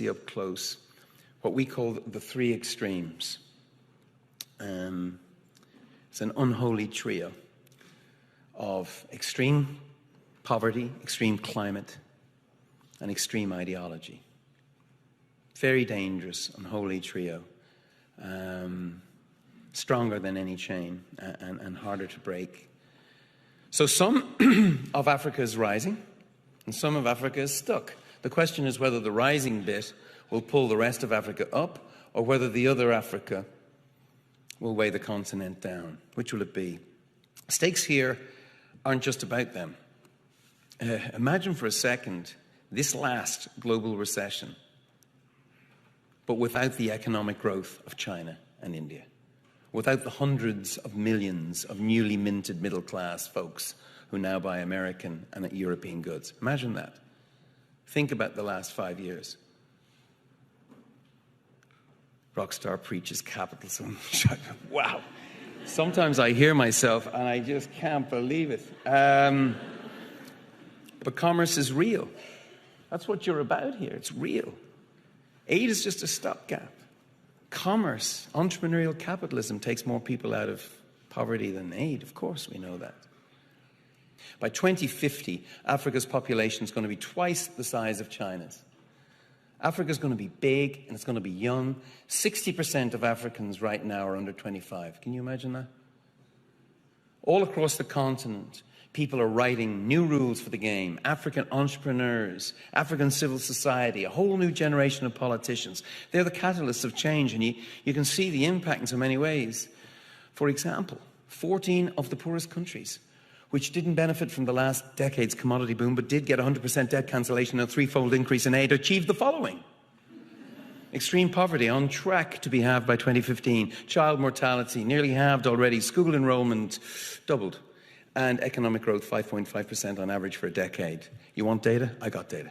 see up close what we call the three extremes. It's an unholy trio of extreme poverty, extreme climate, and extreme ideology. Very dangerous, unholy trio. Stronger than any chain and harder to break. So some of Africa is rising and some of Africa is stuck. The question is whether the rising bit will pull the rest of Africa up or whether the other Africa will weigh the continent down. Which will it be? Stakes here aren't just about them. Imagine for a second this last global recession, but without the economic growth of China and India, without the hundreds of millions of newly minted middle-class folks who now buy American and European goods. Imagine that. Think about the last 5 years. Rockstar preaches capitalism. Wow. Sometimes I hear myself and I just can't believe it. But commerce is real. That's what you're about here. It's real. Aid is just a stopgap. Commerce, entrepreneurial capitalism takes more people out of poverty than aid. Of course, we know that. By 2050, Africa's population is going to be twice the size of China's. Africa is going to be big and it's going to be young. 60% of Africans right now are under 25. Can you imagine that? All across the continent, people are writing new rules for the game. African entrepreneurs, African civil society, a whole new generation of politicians. They're the catalysts of change, and you can see the impact in so many ways. For example, 14 of the poorest countries, which didn't benefit from the last decade's commodity boom, but did get 100% debt cancellation and a threefold increase in aid, achieved the following. Extreme poverty on track to be halved by 2015. Child mortality nearly halved already. School enrollment doubled. And economic growth 5.5% on average for a decade. You want data? I got data.